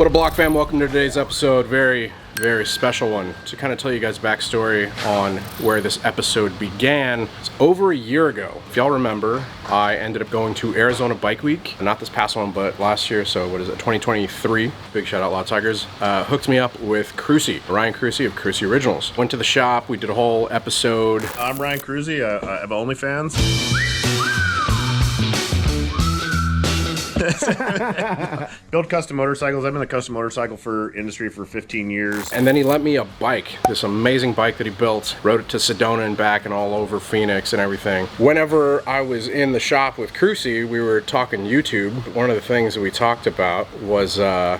What up, Block fam? Welcome to today's episode. Very special one. To kind of tell you guys backstory on where this episode began. It's over a year ago. If y'all remember, I ended up going to Arizona Bike Week. Not this past one, but last year. So what is it, 2023? Big shout out, Loud Tigers. Hooked me up with Cruzy, Ryan Cruzy of Cruzy Originals. Went to the shop. We did a whole episode. I'm Ryan Cruzy. I have OnlyFans. Build custom motorcycles. I've been in the custom motorcycle industry for 15 years. And then he lent me a bike, this amazing bike that he built. Rode it to Sedona and back and all over Phoenix and everything. Whenever I was in the shop with Cruzy, we were talking YouTube. One of the things that we talked about was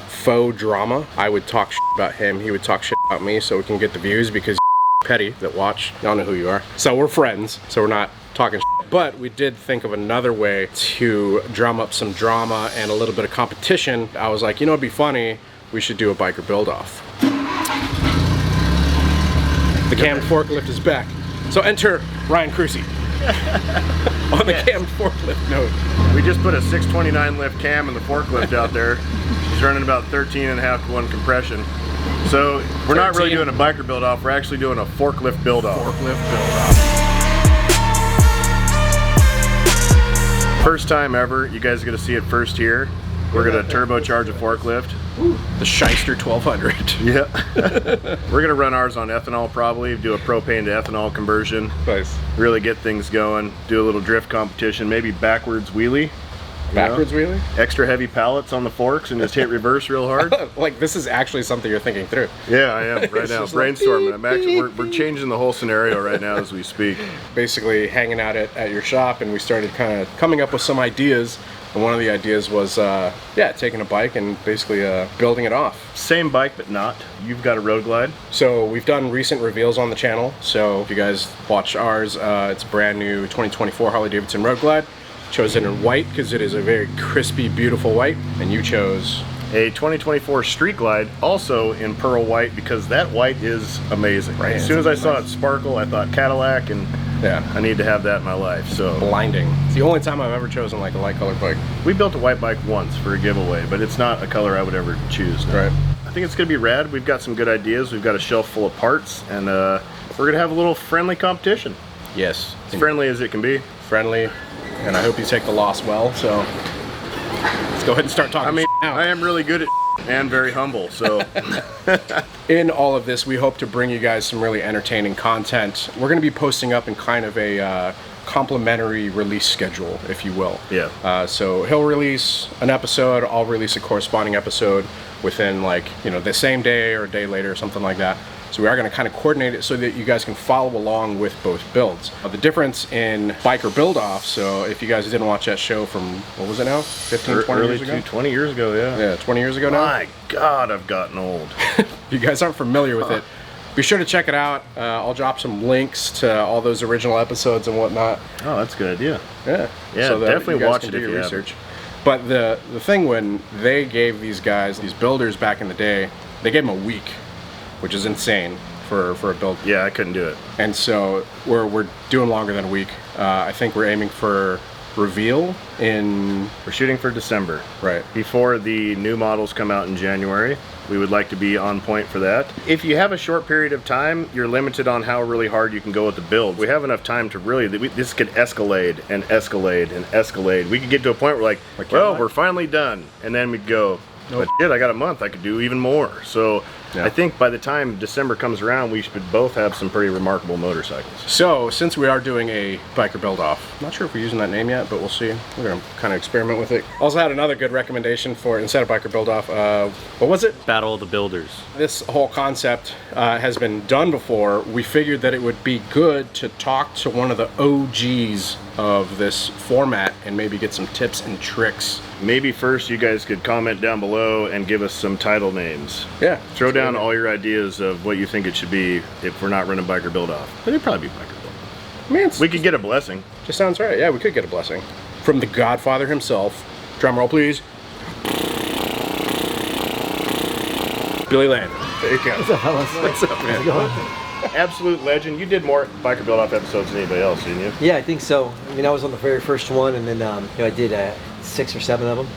faux drama. I would talk shit about him, he would talk shit about me, so we can get the views because petty that watch. Y'all know who you are. So we're friends, so we're not talking shit. But we did think of another way to drum up some drama and a little bit of competition. I was like, you know, it'd be funny, we should do a biker build-off. The cammed forklift is back. So enter Ryan Cruzy on the cammed forklift note. We just put a 629 lift cam in the forklift out there. He's running about 13.5 to 1 compression. So we're not really doing a biker build-off, we're actually doing a forklift build-off. Forklift build-off. First time ever, you guys are going to see it first here. We're going to turbocharge a forklift. Ooh, the Shyster 1200. Yeah. We're going to run ours on ethanol probably, do a propane to ethanol conversion. Nice. Really get things going, do a little drift competition, maybe backwards wheelie. Backwards wheelie? Extra heavy pallets on the forks and just hit reverse real hard. Like, this is actually something you're thinking through. Yeah, I am right now, brainstorming. I'm actually, we're changing the whole scenario right now as we speak. Basically hanging out at your shop, and we started kind of coming up with some ideas. And one of the ideas was, taking a bike and basically building it off. Same bike, but not. You've got a Road Glide. So we've done recent reveals on the channel. So if you guys watch ours, it's a brand new 2024 Harley Davidson Road Glide. Chose it in white because it is a very crispy, beautiful white. And you chose a 2024 Street Glide, also in pearl white, because that white is amazing. Right. As soon as I saw it sparkle, I thought Cadillac, and yeah, I need to have that in my life. So blinding. It's the only time I've ever chosen like a light colored bike. We built a white bike once for a giveaway, but it's not a color I would ever choose. No. Right. I think it's gonna be rad. We've got some good ideas. We've got a shelf full of parts, and we're gonna have a little friendly competition. Yes. As friendly as it can be. Friendly. And I hope you take the loss well, so let's go ahead and start talking. I mean, now. I am really good at and very humble, so. In all of this, we hope to bring you guys some really entertaining content. We're going to be posting up in kind of a complimentary release schedule, if you will. Yeah. So he'll release an episode, I'll release a corresponding episode within the same day or a day later or something like that. So we are going to kind of coordinate it so that you guys can follow along with both builds. The difference in biker build-off, so if you guys didn't watch that show from, what was it now? 15, 20 years ago? 20 years ago, yeah. Yeah, 20 years ago now. My God, I've gotten old. If you guys aren't familiar with it, be sure to check it out. I'll drop some links to all those original episodes and whatnot. Oh, that's a good idea. Yeah. Yeah, so definitely watch it if you research. But the thing when they gave these guys, these builders back in the day, they gave them a week, which is insane for a build. Yeah, I couldn't do it. And so we're doing longer than a week. I think we're aiming for reveal we're shooting for December. Right. Before the new models come out in January. We would like to be on point for that. If you have a short period of time, you're limited on how really hard you can go with the build. We have enough time to really, this could escalate and escalate and escalate. We could get to a point where well, we're finally done. And then we'd go, but shit, I got a month, I could do even more. So yeah. I think by the time December comes around, we should both have some pretty remarkable motorcycles. So since we are doing a biker build-off, not sure if we're using that name yet, but we'll see. We're gonna kind of experiment with it. Also had another good recommendation for, instead of biker build-off, what was it? Battle of the Builders. This whole concept has been done before. We figured that it would be good to talk to one of the OGs of this format and maybe get some tips and tricks. Maybe first you guys could comment down below and give us some title names. Yeah. Throw down all your ideas of what you think it should be if we're not running biker build-off. But it'd probably be biker build-off. I mean, we could get a blessing. Just sounds right. Yeah, we could get a blessing. From the Godfather himself. Drum roll, please. Billy Land. There you go. What's up, fellas? What's up, man? How's it going? Absolute legend. You did more biker build-off episodes than anybody else, didn't you? Yeah, I think so. I mean, I was on the very first one, and then I did 6 or 7 of them.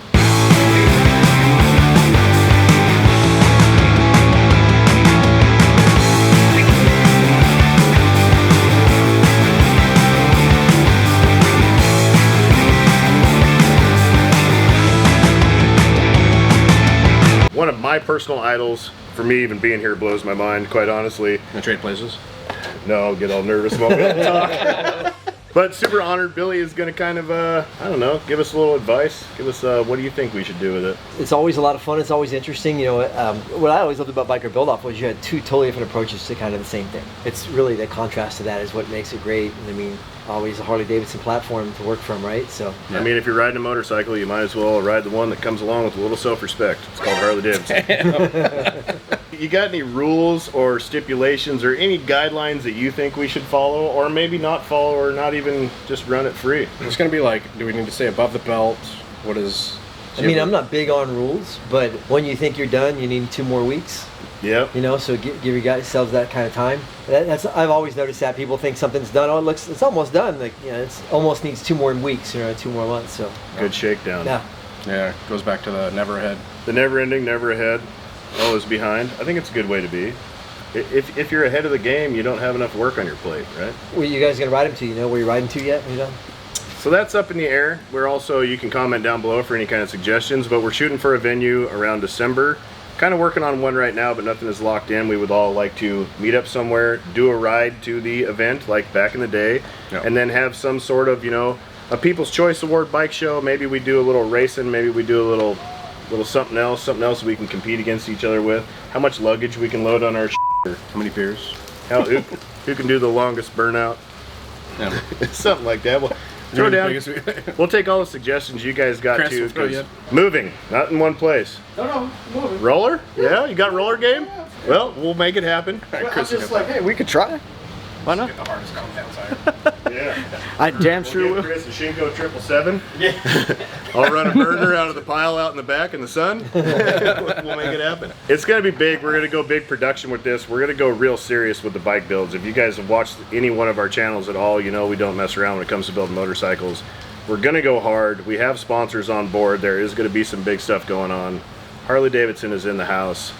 my personal idols. For me, even being here blows my mind, quite honestly. Gonna trade places? No, I'll get all nervous while we talk. But super honored. Billy is going to kind of, I don't know, give us a little advice. Give us, what do you think we should do with it? It's always a lot of fun. It's always interesting. You know, what I always loved about Biker Build-Off was you had two totally different approaches to kind of the same thing. It's really the contrast to that is what makes it great. And I mean, always a Harley-Davidson platform to work from, right? So I mean, if you're riding a motorcycle, you might as well ride the one that comes along with a little self-respect. It's called Harley-Davidson. You got any rules or stipulations or any guidelines that you think we should follow, or maybe not follow, or not even just run it free? It's gonna be like, do we need to stay above the belt? What is... I mean, I'm not big on rules, but when you think you're done, you need 2 more weeks. Yep. You know, so give your guys that kind of time. That's I've always noticed that people think something's done. Oh, it's almost done. Like, you know, it's almost needs 2 more weeks, you know, 2 more months. So Good shakedown. yeah. Yeah, goes back to the never ahead. The never ending, never ahead, always behind. I think it's a good way to be. If you're ahead of the game, you don't have enough work on your plate, right? Where you guys gonna ride him to? You know where you're riding to yet? You know? So that's up in the air. We're also, you can comment down below for any kind of suggestions, but we're shooting for a venue around December. Kind of working on one right now, but nothing is locked in. We would all like to meet up somewhere, do a ride to the event like back in the day, Yep. and then have some sort of, you know, a People's Choice Award bike show. Maybe we do a little racing, maybe we do a little something else we can compete against each other with. How much luggage we can load on our How many beers? who can do the longest burnout? Yeah. Something like that. We'll throw down. We'll take all the suggestions you guys got Chris, too. we'll throw 'Cause you. Moving, not in one place. No, moving. Roller? Yeah, you got roller game? Well, we'll make it happen. Well, I'm Chris, just like, hey, we could try. Why not? the hardest compound tire. Yeah. I damn We'll sure give will. Chris a Shinko 777. Yeah. I'll run a burner out of the pile out in the back in the sun. We'll make it happen. It's going to be big. We're going to go big production with this. We're going to go real serious with the bike builds. If you guys have watched any one of our channels at all, you know we don't mess around when it comes to building motorcycles. We're going to go hard. We have sponsors on board. There is going to be some big stuff going on. Harley Davidson is in the house.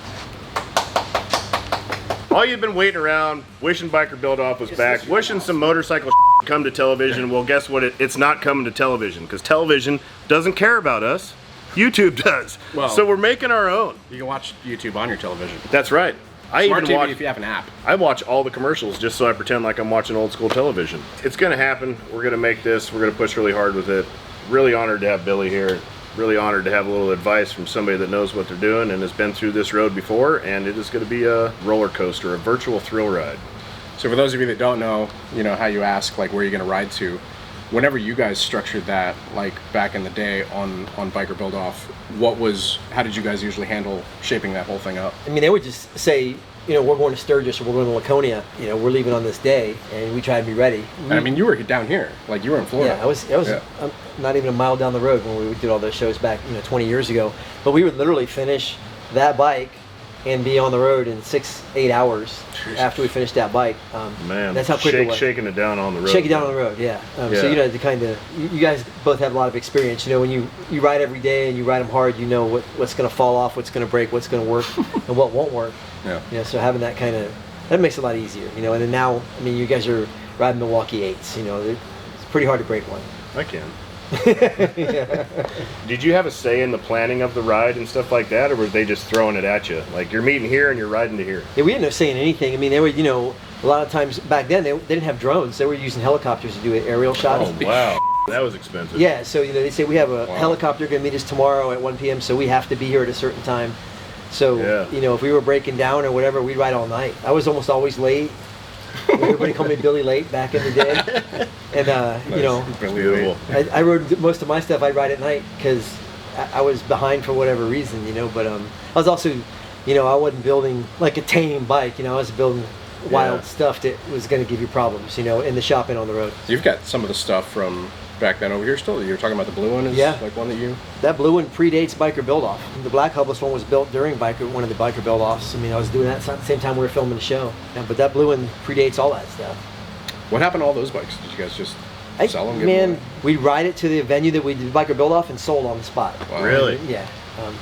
All you've been waiting around, wishing Biker Build Off was back, wishing some motorcycle come to television. Well, guess what? It's not coming to television because television doesn't care about us. YouTube does. Well- So we're making our own. You can watch YouTube on your television. That's right. I Smart even TV watch. if you have an app. I watch all the commercials just so I pretend like I'm watching old school television. It's gonna happen. We're gonna make this. We're gonna push really hard with it. Really honored to have Billy here. Really honored to have a little advice from somebody that knows what they're doing and has been through this road before, and it is going to be a roller coaster, a virtual thrill ride. So for those of you that don't know, you know, how you ask, like, where you're going to ride to, whenever you guys structured that, like, back in the day on Biker Build Off, how did you guys usually handle shaping that whole thing up? I mean, they would just say, you know, we're going to Sturgis or we're going to Laconia. You know, we're leaving on this day, and we try to be ready. And I mean, you were down here, like, you were in Florida. Yeah, I was Yeah. not even a mile down the road when we did all those shows back, you know, 20 years ago. But we would literally finish that bike and be on the road in 6-8 hours after we finished that bike. Man, that's how quick it was. shaking it down on the road. Shake it down on the road, yeah. Yeah. So you know, you guys both have a lot of experience. You know, when you ride every day and you ride them hard, you know what's going to fall off, what's going to break, what's going to work, and what won't work. Yeah. You know, so having that that makes it a lot easier. You know, and then now, I mean, you guys are riding Milwaukee 8s. You know, it's pretty hard to break one. I can. Did you have a say in the planning of the ride and stuff like that, or were they just throwing it at you? Like, you're meeting here and you're riding to here. Yeah, we didn't know saying anything. I mean, they were, you know, a lot of times back then they didn't have drones. They were using helicopters to do aerial shots. Oh, wow. That was expensive. Yeah, so you know they say we have a Wow. helicopter going to meet us tomorrow at 1 p.m. So we have to be here at a certain time. So Yeah. you know, if we were breaking down or whatever, we'd ride all night. I was almost always late. Everybody called me Billy Late back in the day, and you know, Beautiful. I rode most of my stuff. I ride at night because I was behind for whatever reason, you know. But I was also, you know, I wasn't building like a tame bike. You know, I was building wild Yeah. stuff that was going to give you problems, you know, in the shop and on the road. You've got some of the stuff from back then over here still. You were talking about the blue one is Yeah. like one that you... That blue one predates Biker Build Off. The black hubbless one was built during one of the Biker Build Offs. I mean, I was doing that at the same time we were filming the show. Yeah, but that blue one predates all that stuff. What happened to all those bikes? Did you guys just sell them? Man, we ride it to the venue that we did Biker Build Off and sold on the spot. Wow. Really? Yeah.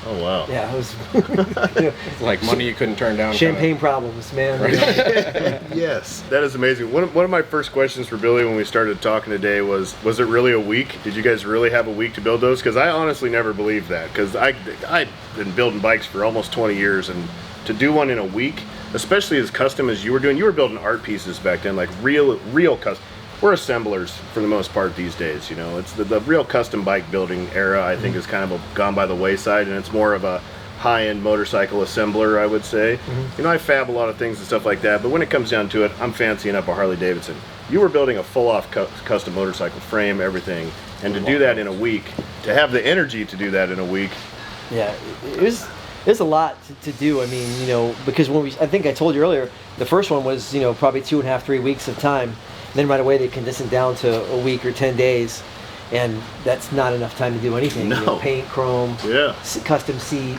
Oh wow. Yeah, it was you know, Like money you couldn't turn down. champagne problems, man. You know? Yes, that is amazing. One of my first questions for Billy when we started talking today was it really a week? Did you guys really have a week to build those? Because I honestly never believed that, because I've been building bikes for almost 20 years, and to do one in a week, especially as custom as you were doing, you were building art pieces back then, like real custom. We're assemblers for the most part these days, you know. It's the real custom bike building era, I think, is kind of gone by the wayside, and it's more of a high-end motorcycle assembler, I would say. You know, I fab a lot of things and stuff like that, but when it comes down to it, I'm fancying up a Harley Davidson. You were building a full-off custom motorcycle frame, everything, and to do that in a week, to have the energy to do that in a week. Yeah, there's a lot to do. I mean, you know, because I think I told you earlier, the first one was, you know, probably 2.5, 3 weeks of time. Then right away they condense it down to a week or 10 days, and that's not enough time to do anything. No. You know, paint, chrome, Yeah. custom seat,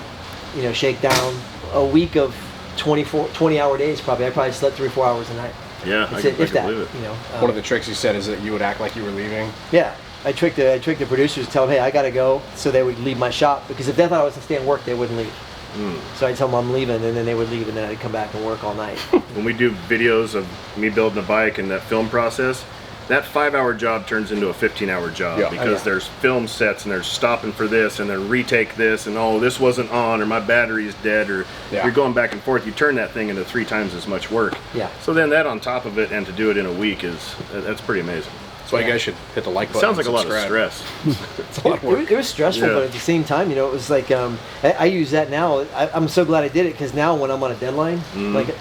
you know, shakedown. A week of 20-hour days probably. I probably slept 3 or 4 hours a night. Yeah, I That's can it, if that. believe it. You know, One of the tricks you said is that you would act like you were leaving. yeah. I tricked the producers, tell them, hey, I gotta go, so they would leave my shop, because if they thought I was gonna stay and work, they wouldn't leave. So I'd tell them I'm leaving, and then they would leave, and then I'd come back and work all night. When we do videos of me building a bike and that film process, that 5-hour job turns into a 15-hour job, Yeah. because there's film sets and there's stopping for this and then retake this and oh, this wasn't on, or my battery's dead, or you're going back and forth. You turn that thing into 3 times as much work. Yeah. So then that on top of it, and to do it in a week, that's pretty amazing. That's why you guys should hit the like button. Sounds like a and lot of subscribe. stress. It's a lot of work. It was stressful, Yeah. but at the same time, you know, it was like I use that now. I'm so glad I did it, because now when I'm on a deadline, like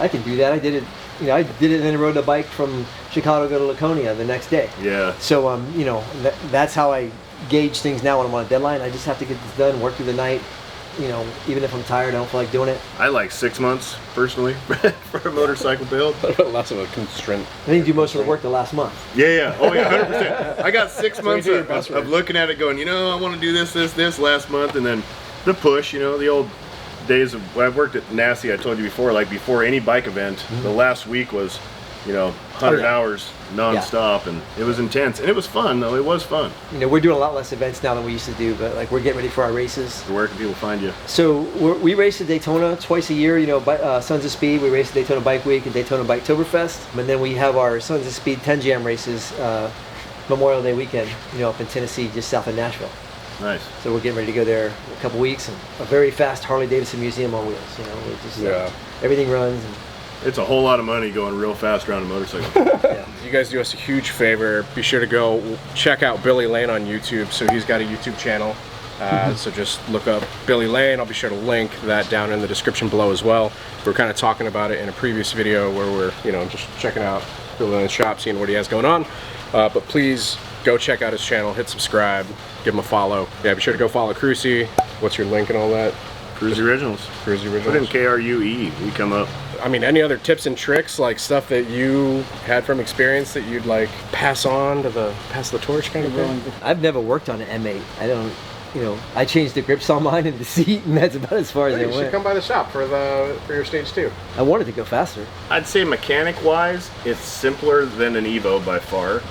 I can do that. I did it, you know, I did it and then rode a bike from Chicago to Laconia the next day. Yeah. So you know, that's how I gauge things now when I'm on a deadline. I just have to get this done, work through the night. You know, even if I'm tired, I don't feel like doing it. I like 6 months personally for a motorcycle build. Lots of a constraint. I think you do most of the work the last month. Yeah. Oh yeah, 100%. I got 6 months do your best of work. looking at it going, you know, I want to do this last month, and then the push, you know, the old days of when I worked at NASI, I told you before, like before any bike event, the last week was, you know, 100 yeah. hours non-stop, and it was intense, and it was fun though. It was fun. You know, we're doing a lot less events now than we used to do, but like we're getting ready for our races. Where can people find you? So we race at Daytona twice a year. You know, Sons of Speed. We race at Daytona Bike Week and Daytona Biketoberfest, and then we have our Sons of Speed 10 Jam races Memorial Day weekend. You know, up in Tennessee, just south of Nashville. Nice. So we're getting ready to go there in a couple weeks, and a very fast Harley Davidson museum on wheels. You know, we just everything runs. And, It's a whole lot of money going real fast around a motorcycle. yeah. You guys do us a huge favor. Be sure to go check out Billy Lane on YouTube. So he's got a YouTube channel. So just look up Billy Lane. I'll be sure to link that down in the description below as well. We were kind of talking about it in a previous video where we're, you know, just checking out Billy Lane's shop, seeing what he has going on. But please go check out his channel, hit subscribe, give him a follow. Yeah, be sure to go follow Cruisy. What's your link and all that? Cruisy Originals. Cruisy Put in Originals. KRUE. We come up. I mean, any other tips and tricks, like stuff that you had from experience that you'd like pass on to pass the torch kind of thing? I've never worked on an M8. I don't. You know, I changed the grips on mine and the seat, and that's about as far as You I should went. come by the shop for your stage 2. I wanted to go faster. I'd say mechanic-wise, it's simpler than an Evo by far,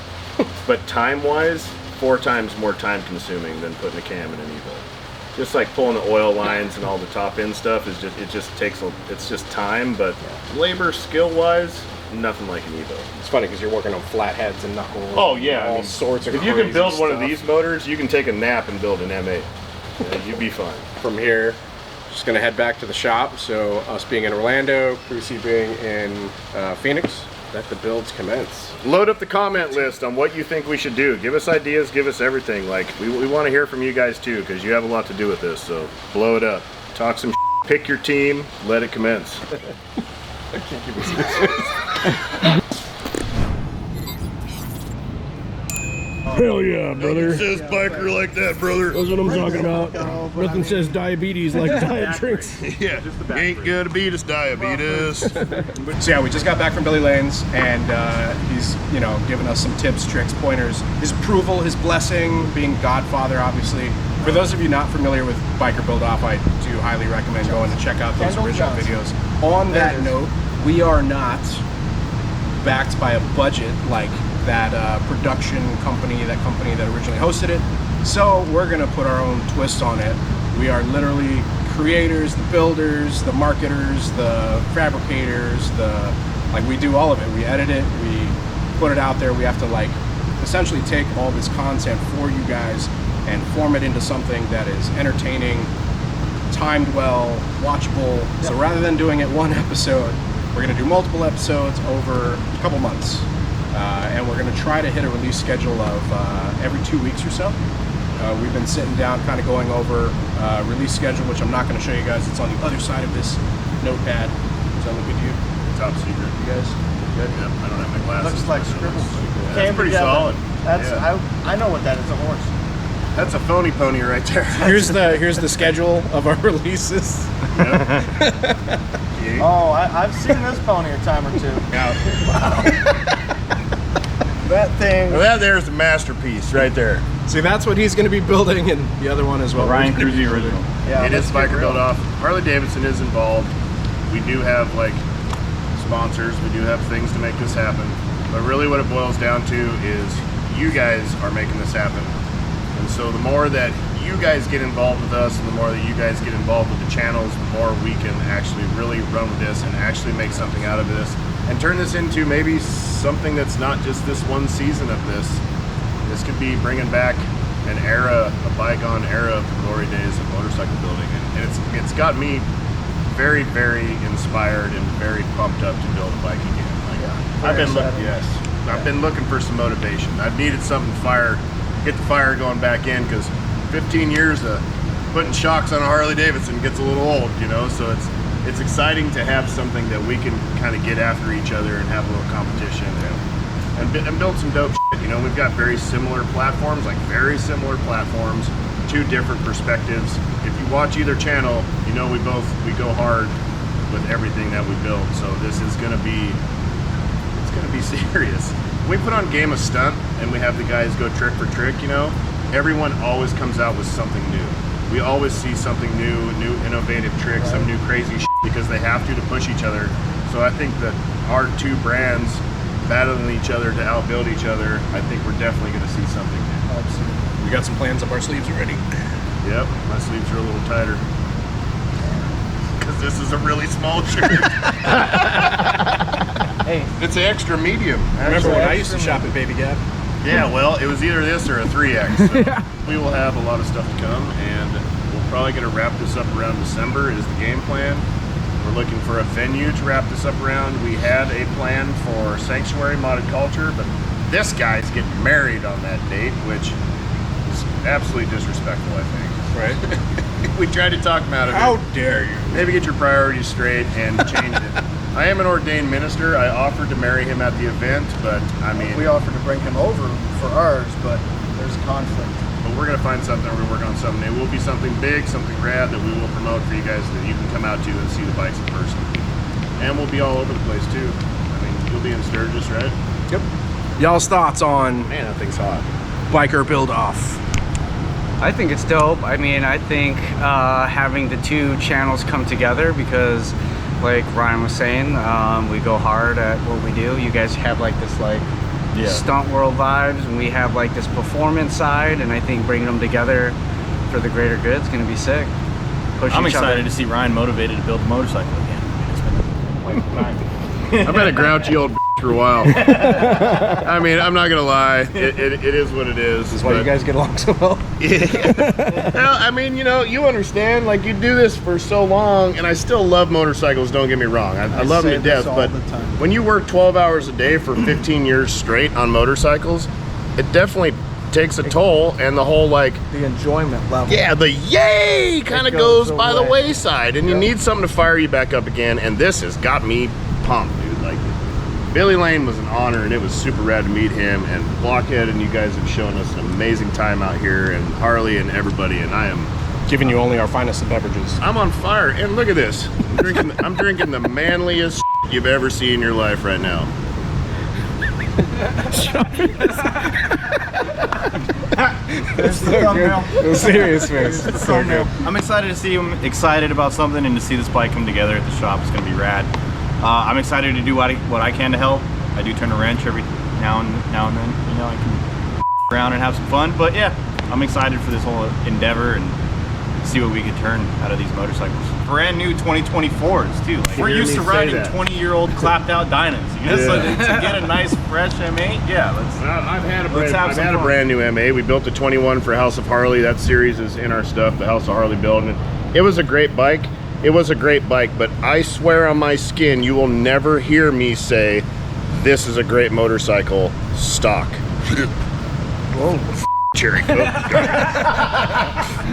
but time-wise, 4 times more time-consuming than putting a cam in an Evo. Just like pulling the oil lines and all the top-end stuff is it's just time, but labor skill-wise, nothing like an Evo. It's funny because you're working on flatheads and knuckles. Oh yeah, all sorts of. If you can crazy build one of stuff. these motors, you can take a nap and build an M8. Yeah, you'd be fine. From here, just gonna head back to the shop. So us being in Orlando, Cruisy being in Phoenix, let the builds commence. Load up the comment list on what you think we should do. Give us ideas, give us everything. Like we want to hear from you guys too, because you have a lot to do with this. So blow it up, talk some, pick your team, let it commence. Hell yeah, brother. Says biker like that, brother. That's what I'm talking about. Nothing says diabetes like diet drinks. Yeah, ain't gonna beat us, diabetes. So yeah, we just got back from Billy Lane's, and he's, you know, giving us some tips, tricks, pointers. His approval, his blessing, being Godfather, obviously. For those of you not familiar with Biker Build Off, I do highly recommend going to check out those original videos. On that note, we are not backed by a budget like that production company, that company that originally hosted it. So we're gonna put our own twist on it We are literally creators, the builders, the marketers, the fabricators, like we do all of it. We edit it, we put it out there. We have to like essentially take all this content for you guys and form it into something that is entertaining, timed well, watchable. Yep. So rather than doing it one episode, we're going to do multiple episodes over a couple months. And we're going to try to hit a release schedule of every 2 weeks or so. We've been sitting down kind of going over release schedule, which I'm not going to show you guys. It's on the other side of this notepad. Does that look good to you? Top secret. You guys? Good? Yep, I don't have my glasses. Looks like scribbles. That's pretty solid. That's Yeah. I know what that is. A horse. That's a phony pony right there. Here's the schedule of our releases. Oh, I've seen this pony a time or two. That thing. Well, that there's the masterpiece right there. See, that's what he's going to be building, and the other one is what Ryan we're Cruz, gonna be the original. Yeah, It is let's Biker be real. Build Off. Harley Davidson is involved. We do have like sponsors. We do have things to make this happen. But really what it boils down to is you guys are making this happen. And so the more that you guys get involved with us and the more that you guys get involved with the channels, the more we can actually really run with this and actually make something out of this and turn this into maybe something that's not just this one season of this. This could be bringing back an era, a bygone era of the glory days of motorcycle building. And it's got me very, very inspired and very pumped up to build a bike again. I've been looking for some motivation. I've needed something to get the fire going back in, because 15 years of putting shocks on a Harley Davidson gets a little old, you know. So it's exciting to have something that we can kind of get after each other and have a little competition and build some dope shit. You know, we've got very similar platforms, two different perspectives. If you watch either channel, you know we go hard with everything that we build. So this is gonna be serious. We put on Game of Stunt and we have the guys go trick for trick, you know, everyone always comes out with something new. We always see something new innovative tricks, some new crazy shit, because they have to push each other. So I think that our two brands battling each other to outbuild each other, I think we're definitely going to see something new. Absolutely. We got some plans up our sleeves already. Yep, my sleeves are a little tighter because this is a really small shirt. Hey, it's an extra medium. Remember when I used to shop at Baby Gap? Yeah, well, it was either this or a 3X. So we will have a lot of stuff to come, and we're probably going to wrap this up around December is the game plan. We're looking for a venue to wrap this up around. We had a plan for Sanctuary Modded Culture, but this guy's getting married on that date, which is absolutely disrespectful, I think. Right? We tried to talk him out of it. How dare you? Maybe get your priorities straight and change it. I am an ordained minister. I offered to marry him at the event, but I mean... we offered to bring him over for ours, but there's conflict. But we're going to find something. We're going to work on something. It will be something big, something rad that we will promote for you guys that you can come out to and see the bikes in person. And we'll be all over the place too. I mean, you'll be in Sturgis, right? Yep. Y'all's thoughts on Man, that thing's hot. Biker Build Off? I think it's dope. I mean, I think having the two channels come together, because like Ryan was saying, we go hard at what we do. You guys have like this stunt world vibes, and we have like this performance side, and I think bringing them together for the greater good is going to be sick. I'm excited to see Ryan motivated to build a motorcycle again. It's been quite a time. I've been a grouchy old for a while. I mean, I'm not gonna lie, it is what it is. This is why you guys get along so well. Well, I mean, you know, you understand, like, you do this for so long, and I still love motorcycles, don't get me wrong. I love them to death, but when you work 12 hours a day for 15 years straight on motorcycles, it definitely takes a toll, and the whole, like, The enjoyment level. yeah, the yay kind of goes goes by the away. wayside, and you need something to fire you back up again, and this has got me pumped, dude. Like, Billy Lane was an honor, and it was super rad to meet him, and Blockhead and you guys have shown us an amazing time out here, and Harley and everybody, and I am Giving you only our finest of beverages. I'm on fire, and look at this. I'm drinking the manliest you've ever seen in your life right now. There's the thumbnail. No, serious face. It's the thumbnail. I'm excited to see him excited about something and to see this bike come together at the shop. It's going to be rad. I'm excited to do what I can to help. I do turn a wrench every now and then. You know, I can around and have some fun. But yeah, I'm excited for this whole endeavor, and see what we could turn out of these motorcycles. Brand new 2024s too. Like, we're used to riding 20-year-old clapped out Dynas. You know, so to get a nice fresh M8, yeah. I've had a brand new M8. We built the 21 for House of Harley. That series is in our stuff, the House of Harley build. And it was a great bike. It was a great bike, but I swear on my skin, you will never hear me say, this is a great motorcycle, stock. Whoa, Jerry.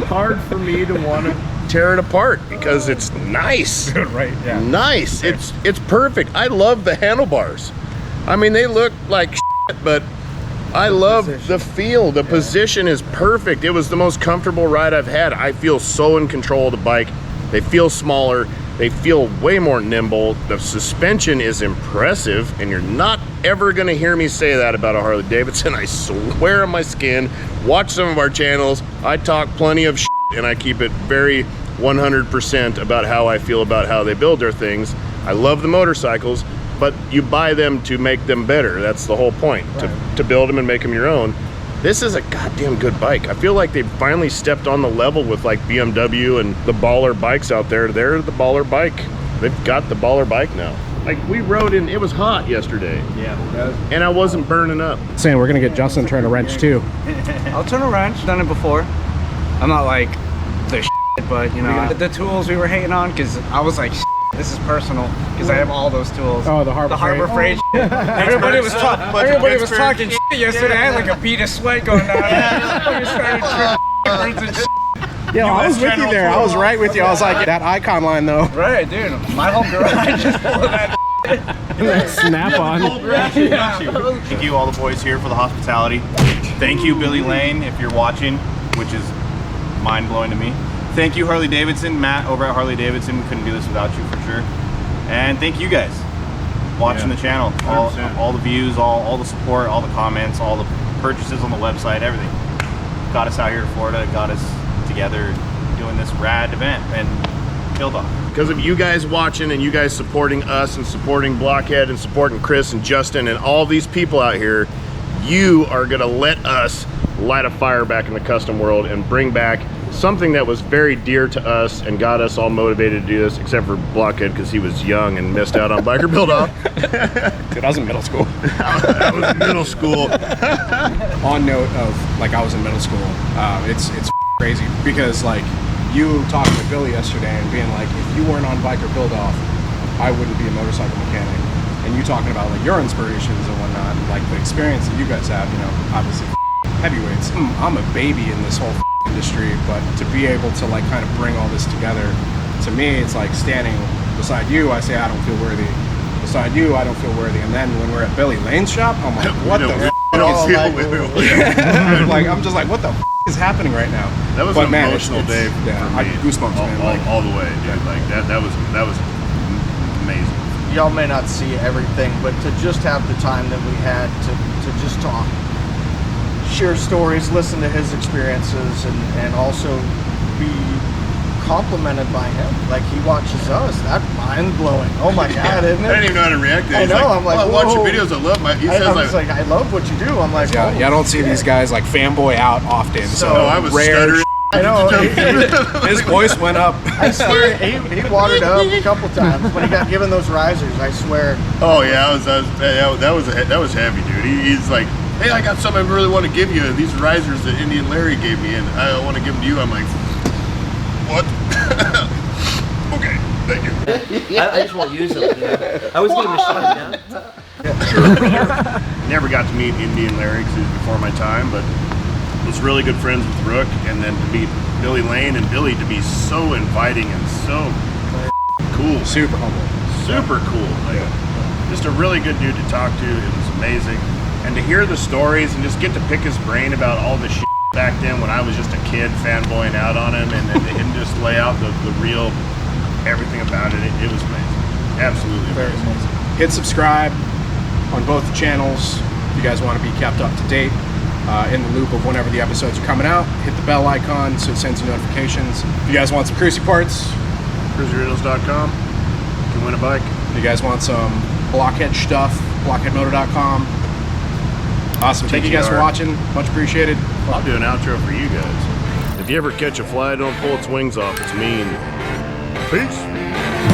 Hard for me to want to tear it apart because it's nice. Right, yeah. Nice. It's perfect. I love the handlebars. I mean, they look like shit, but I love the feel. The position is perfect. It was the most comfortable ride I've had. I feel so in control of the bike. They feel smaller. They feel way more nimble. The suspension is impressive, and you're not ever gonna hear me say that about a Harley Davidson. I swear on my skin. Watch some of our channels. I talk plenty of shit, and I keep it very 100% about how I feel about how they build their things. I love the motorcycles, but you buy them to make them better. That's the whole point, to build them and make them your own. This is a goddamn good bike. I feel like they finally stepped on the level with like BMW and the baller bikes out there. They're the baller bike. They've got the baller bike now. Like, we rode in, it was hot yesterday. Yeah. And I wasn't burning up. Saying we're gonna get Justin to turn a wrench too. I'll turn a wrench. Done it before. I'm not like the shit, but you know, the tools we were hating on, because I was like, this is personal, because I have all those tools. Oh, the Harbor Freight. Everybody was talking shit yesterday. I had like a bead of sweat going down. Yeah, I was with you there. I was right with you. I was like, that icon line though. Right, dude. My whole garage just full of that. That snap on. Thank you, all the boys here, for the hospitality. Thank you, Billy Lane, if you're watching, which is mind-blowing to me. Thank you, Harley Davidson. Matt over at Harley Davidson. Couldn't do this without you, for sure. And thank you guys watching the channel. All the views, all the support, all the comments, all the purchases on the website, everything. Got us out here in Florida, got us together doing this rad event and killed off. Because of you guys watching and you guys supporting us and supporting Blockhead and supporting Chris and Justin and all these people out here, you are gonna let us light a fire back in the custom world and bring back something that was very dear to us and got us all motivated to do this, except for Blockhead because he was young and missed out on Biker Build Off. Dude, I was in middle school. I was in middle school. On note of, like, I was in middle school, it's crazy because, like, you talking to Billy yesterday and being like, if you weren't on Biker Build Off, I wouldn't be a motorcycle mechanic. And you talking about, like, your inspirations and whatnot, like the experience that you guys have, you know, obviously heavyweights. I'm a baby in this whole industry, but to be able to, like, kind of bring all this together, to me, it's like standing beside you, I say I don't feel worthy. Beside you, I don't feel worthy. And then when we're at Billy Lane's shop, I'm like, what the f*** like, I'm just like, what the f*** is happening right now? That was an emotional day for me. I goosebumps, man. All the way, dude. Like, that was amazing. Y'all may not see everything, but to just have the time that we had to just talk, share stories, listen to his experiences, and also be complimented by him. Like, he watches us. That's mind-blowing. Oh my God, isn't it? I didn't even know how to react to it. I know. I'm like, I watch your videos. I love my. He says, I was like, I love what you do. I'm like, yeah, I don't see these guys like fanboy out often. So I was rare. stuttering. I know. His voice went up. I swear, he watered up a couple times when he got given those risers. I swear. Oh yeah, that was heavy, dude. He's like, hey, I got something I really want to give you. These risers that Indian Larry gave me, and I want to give them to you. I'm like, what? Okay, thank you. I just won't use them. You know? I was giving him a shot. Never got to meet Indian Larry because he was before my time, but was really good friends with Rook, and then to meet Billy Lane and Billy to be so inviting and so cool. Super humble. Super cool. Like, just a really good dude to talk to. It was amazing. And to hear the stories and just get to pick his brain about all the shit back then when I was just a kid fanboying out on him, and then just lay out the real everything about it. It was amazing. Absolutely Very amazing. amazing. Hit subscribe on both the channels if you guys want to be kept up to date, in the loop of whenever the episodes are coming out. Hit the bell icon so it sends you notifications. If you guys want some Cruisy parts, CruisyRiddles.com. You can win a bike. if you guys want some Blockhead stuff, blockheadmoto.com. Awesome. Thank you guys for watching. Much appreciated. I'll do an outro for you guys. If If you ever catch a fly, don't pull its wings off. It's mean. Peace.